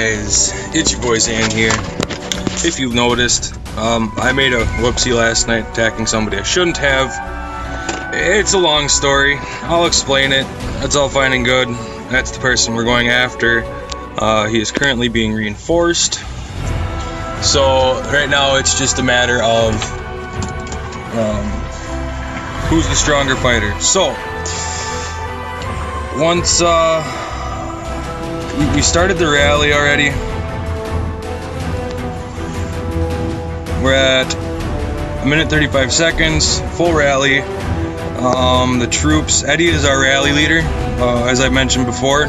guys, it's your boy Zan here. If you've noticed, I made a whoopsie last night attacking somebody I shouldn't have. It's a long story, I'll explain it. It's all fine and good. That's the person we're going after. He is currently being reinforced. So right now it's just a matter of who's the stronger fighter. So once we started the rally already. We're at 1 minute 35 seconds, full rally. The troops, Eddie is our rally leader, as I mentioned before,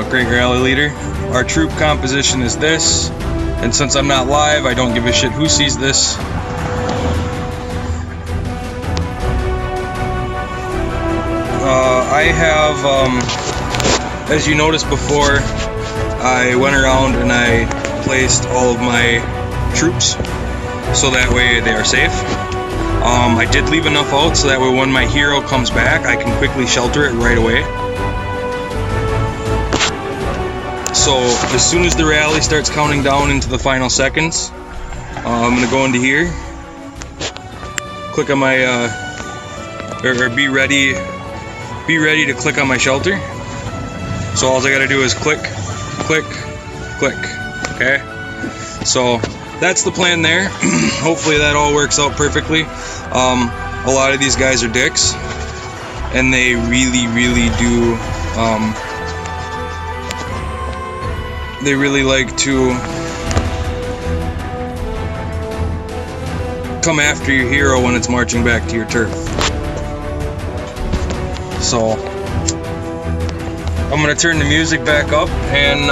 great rally leader. Our troop composition is this, and since I'm not live, I don't give a shit who sees this. I have, as you noticed before, I went around and I placed all of my troops so that way they are safe. I did leave enough out so that way when my hero comes back I can quickly shelter it right away. So as soon as the rally starts counting down into the final seconds, I'm going to go into here, click on my or be ready to click on my shelter. So all I gotta do is click, click, click. Okay, so that's the plan there. Hopefully that all works out perfectly. A lot of these guys are dicks, and they really do. They really like to come after your hero when it's marching back to your turf. So I'm gonna turn the music back up and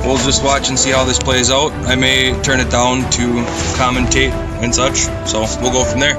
we'll just watch and see how this plays out. I may turn it down to commentate and such, so we'll go from there.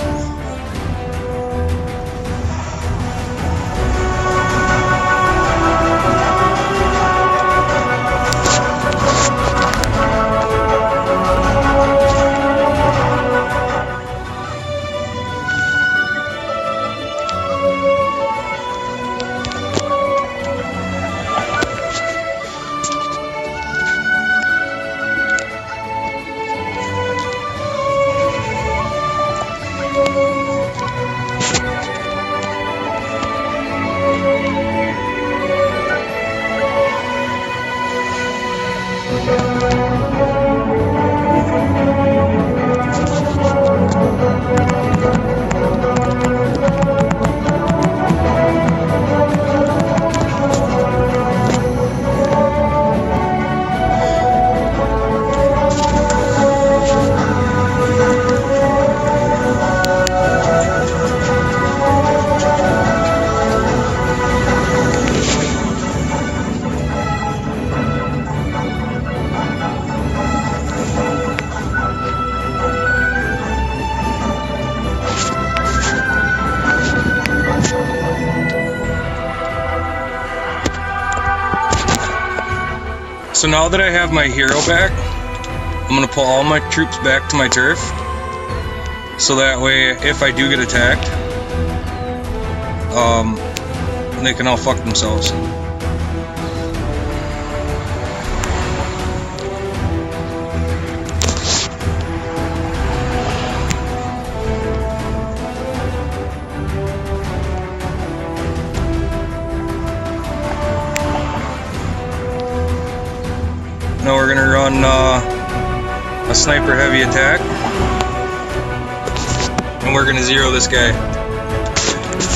So now that I have my hero back, I'm going to pull all my troops back to my turf, so that way if I do get attacked, they can all fuck themselves. Now we're gonna run a sniper heavy attack, and we're gonna zero this guy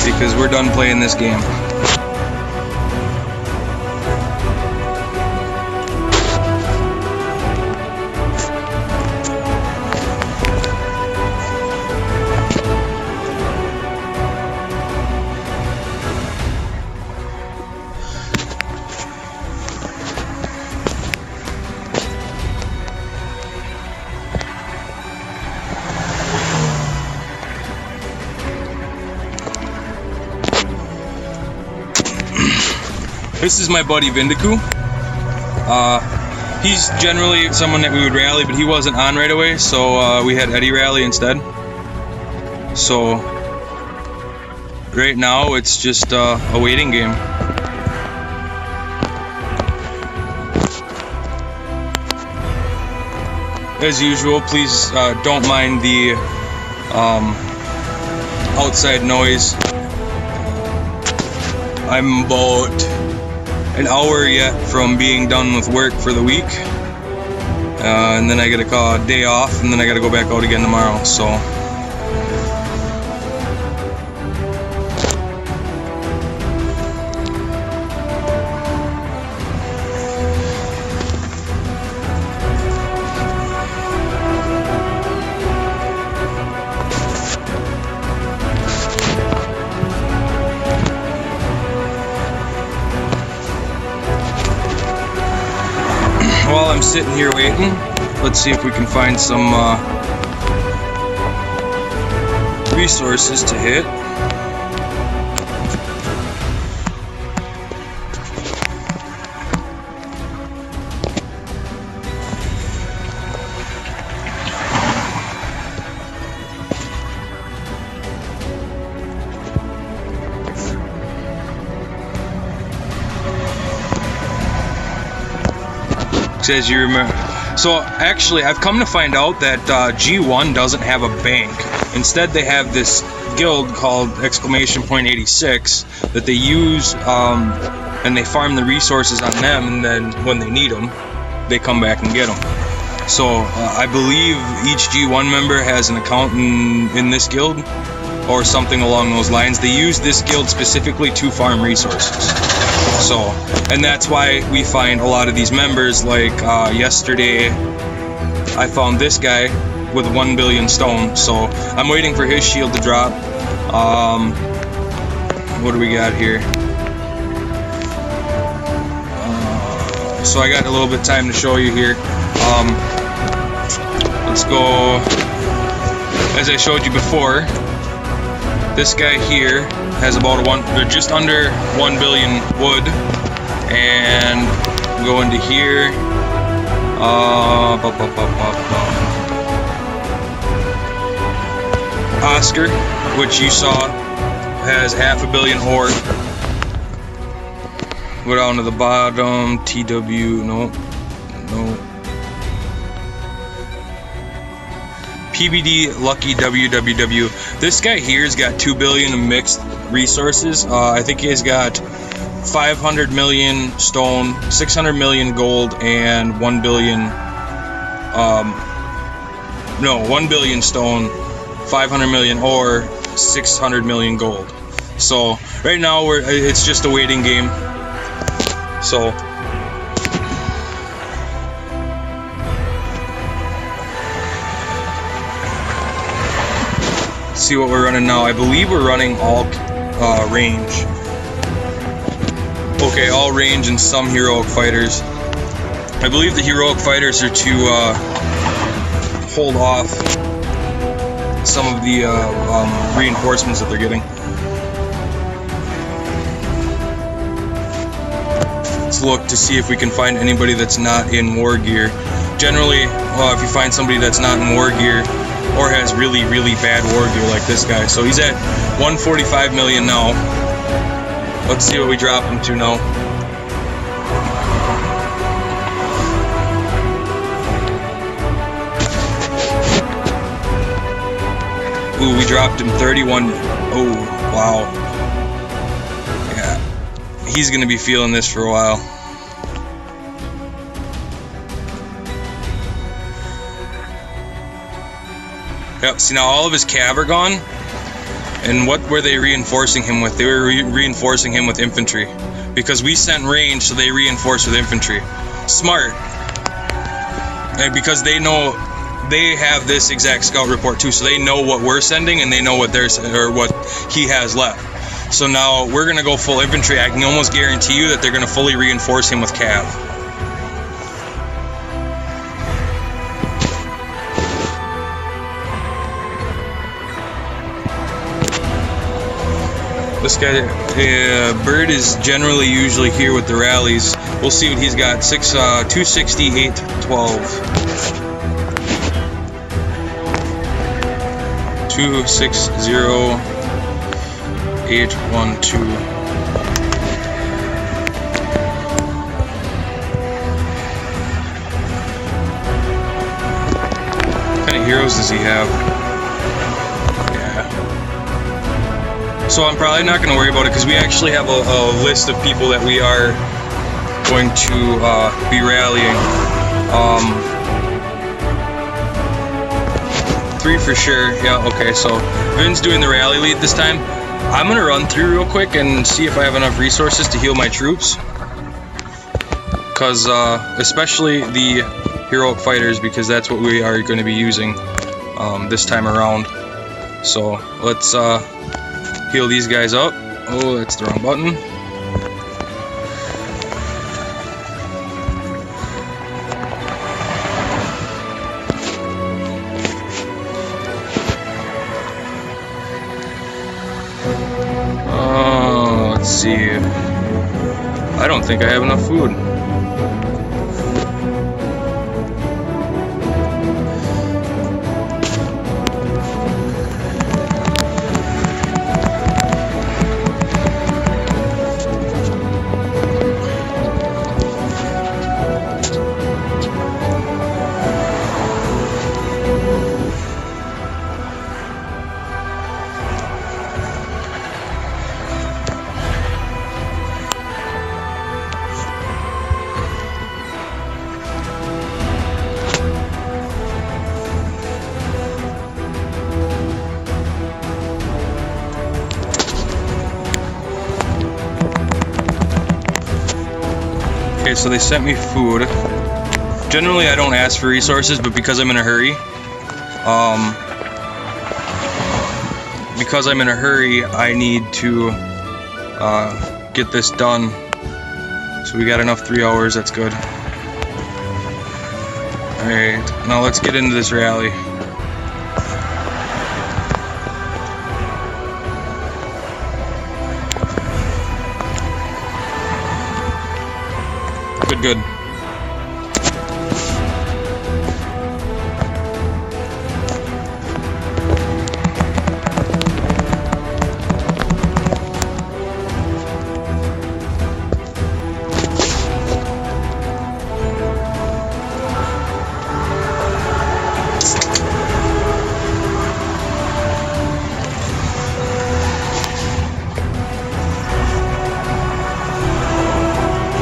because we're done playing this game. This is my buddy Vindiko. He's generally someone that we would rally, but he wasn't on right away, so we had Eddie rally instead. So right now it's just a waiting game. as usual, please don't mind the outside noise. I'm about an hour yet from being done with work for the week, and then I get a day off, and then I got to go back out again tomorrow. So while I'm sitting here waiting, let's see if we can find some resources to hit. As you remember, so actually I've come to find out that G1 doesn't have a bank. Instead they have this guild called !86 that they use, and they farm the resources on them, and then when they need them they come back and get them. So I believe each G1 member has an account in this guild or something along those lines. They use this guild specifically to farm resources. So, and that's why we find a lot of these members, like yesterday I found this guy with 1 billion stone, so I'm waiting for his shield to drop. What do we got here? So I got a little bit of time to show you here. Let's go, as I showed you before, this guy here has about just under 1 billion wood, and go into here. Oscar, which you saw, has 500 million ore. Go down to the bottom. TW, no. PBD Lucky WWW. This guy here's got 2 billion of mixed resources. I think he's got 500 million stone, 600 million gold, and 1 billion 1 billion stone, 500 million ore, 600 million gold. So right now it's just a waiting game. So see what we're running now. I believe we're running all range. Okay, all range and some heroic fighters. I believe the heroic fighters are to hold off some of the reinforcements that they're getting. Let's look to see if we can find anybody that's not in war gear. Generally, if you find somebody that's not in war gear or has really, really bad war gear like this guy. So he's at 145 million now. Let's see what we drop him to now. Ooh, we dropped him 31. Oh, wow. Yeah. He's going to be feeling this for a while. Yep, see now all of his cav are gone. And what were they reinforcing him with? They were reinforcing him with infantry. Because we sent range, so they reinforced with infantry. Smart. And because they know, they have this exact scout report too, so they know what we're sending and they know what what he has left. So now we're gonna go full infantry. I can almost guarantee you that they're gonna fully reinforce him with cav. This guy, Bird is generally usually here with the rallies. We'll see what he's got. 268, 12. 260,812. heroes does he have? Yeah. So I'm probably not going to worry about it because we actually have a list of people that we are going to be rallying. 3 for sure. Yeah, okay, so Vin's doing the rally lead this time. I'm going to run through real quick and see if I have enough resources to heal my troops. Because, especially the heroic fighters, because that's what we are going to be using this time around. So, let's heal these guys up. Oh, that's the wrong button. Let's see. I don't think I have enough food. Okay, so they sent me food. Generally, I don't ask for resources, but because I'm in a hurry, I need to get this done. So we got enough 3 hours. That's good. All right, now let's get into this rally. Good.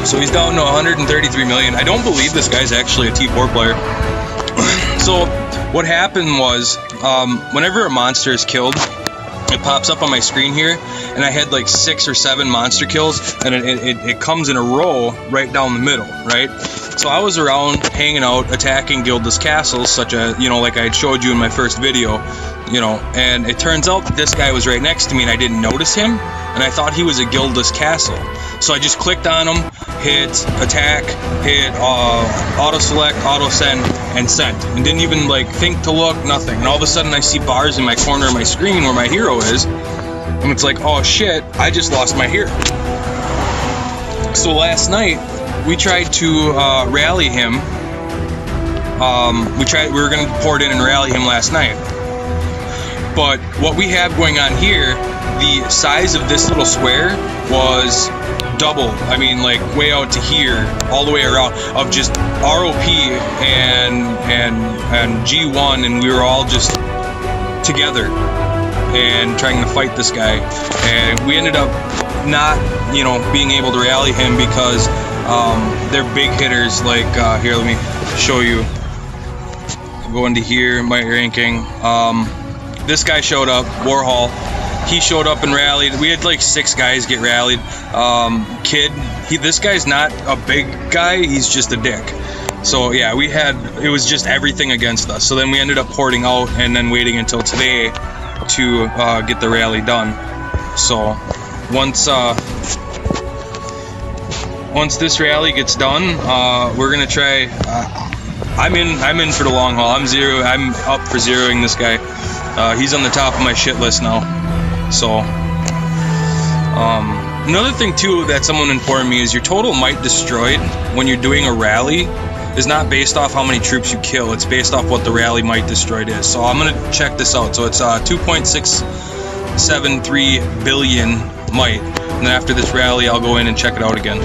So he's down to 133 million. I don't believe this guy's actually a T4 player. So what happened was, whenever a monster is killed, it pops up on my screen here, and I had like 6 or 7 monster kills, and it comes in a row right down the middle, right? So I was around hanging out, attacking guildless castles, such as, like I had showed you in my first video, and it turns out that this guy was right next to me and I didn't notice him, and I thought he was a guildless castle. So I just clicked on him, hit attack, hit auto select, auto send, and sent, and didn't even think to look, nothing. And all of a sudden I see bars in my corner of my screen where my hero is, and it's like, oh shit, I just lost my hero. So last night we tried to rally him. We were going to port in and rally him last night. But what we have going on here, the size of this little square was double. I mean, way out to here, all the way around, of just ROP and G1, and we were all just together and trying to fight this guy. And we ended up not, being able to rally him because they're big hitters. Here, let me show you. Go into here, my ranking. This guy showed up, Warhol. He showed up and rallied. We had 6 guys get rallied. Kid, this guy's not a big guy, he's just a dick. So yeah, it was just everything against us. So then we ended up porting out and then waiting until today to get the rally done. So once this rally gets done, we're gonna try. I'm in for the long haul. I'm up for zeroing this guy. He's on the top of my shit list now. So, another thing too that someone informed me is your total might destroyed when you're doing a rally is not based off how many troops you kill. It's based off what the rally might destroyed is. So I'm gonna check this out. So it's 2.673 billion might, and then after this rally, I'll go in and check it out again.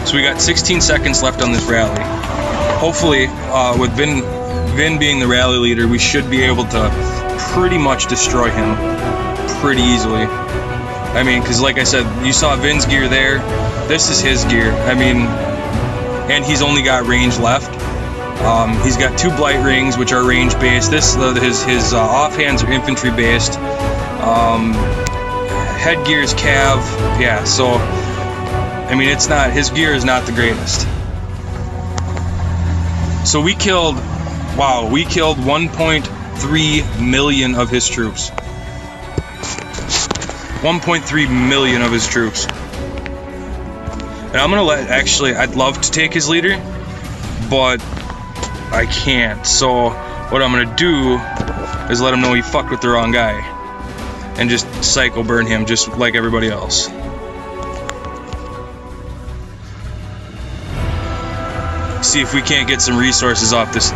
So we got 16 seconds left on this rally. hopefully, with Vin being the rally leader, we should be able to pretty much destroy him pretty easily. I mean, because like I said, you saw Vin's gear there. This is his gear. I mean, and he's only got range left. He's got 2 blight rings, which are range based. This his offhands are infantry based. Headgear is cav. Yeah, so I mean, it's not, his gear is not the greatest. So we killed 1.3 million of his troops. 1.3 million of his troops. And I'm gonna I'd love to take his leader, but I can't. So what I'm gonna do is let him know he fucked with the wrong guy, and just psycho burn him just like everybody else. See if we can't get some resources off this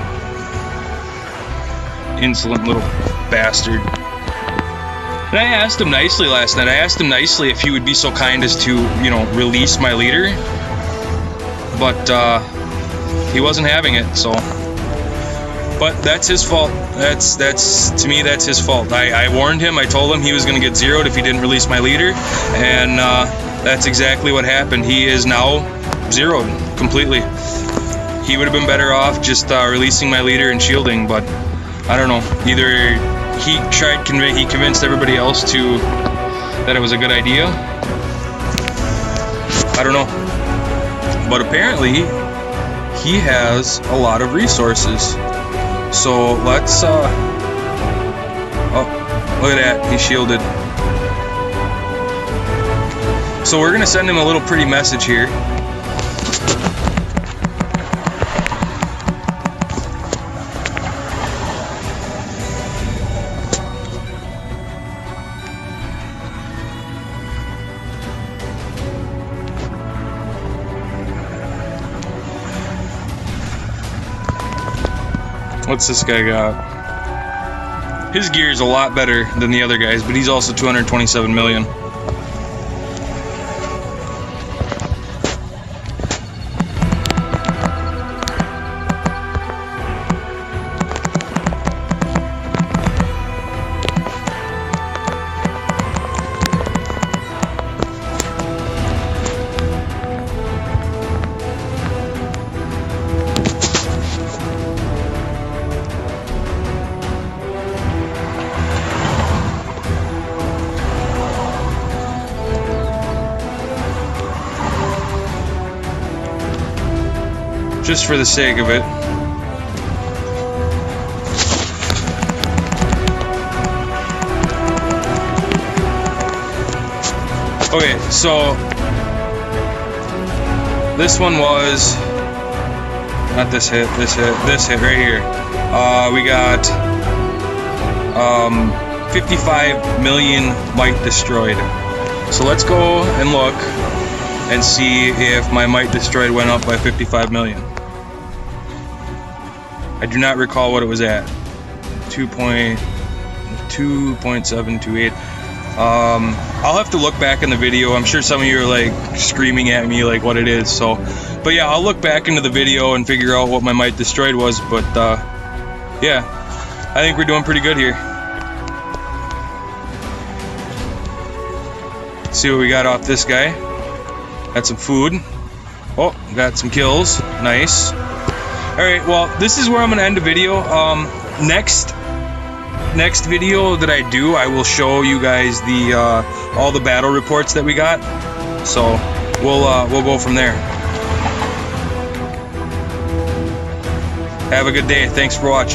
insolent little bastard. And I asked him nicely last night. I asked him nicely if he would be so kind as to, you know, release my leader. But he wasn't having it, so. But that's his fault. That's to me, that's his fault. I warned him. I told him he was going to get zeroed if he didn't release my leader, and that's exactly what happened. He is now zeroed completely. He would have been better off just releasing my leader and shielding, but I don't know. Either he convinced everybody else that it was a good idea. I don't know. But apparently he has a lot of resources. So let's oh, look at that, he's shielded. So we're gonna send him a little pretty message here. What's this guy got? His gear is a lot better than the other guys, but he's also 227 million. Just for the sake of it. Okay, so this one was not this hit, this hit right here. We got 55 million might destroyed. So let's go and look and see if my might destroyed went up by 55 million. I do not recall what it was at. 2.728. I'll have to look back in the video. I'm sure some of you are like screaming at me like what it is. So, but yeah, I'll look back into the video and figure out what my might destroyed was. But yeah, I think we're doing pretty good here. Let's see what we got off this guy. Got some food. Oh, got some kills. Nice. Alright, well, this is where I'm going to end the video. Next video that I do, I will show you guys the all the battle reports that we got. So we'll go from there. Have a good day. Thanks for watching.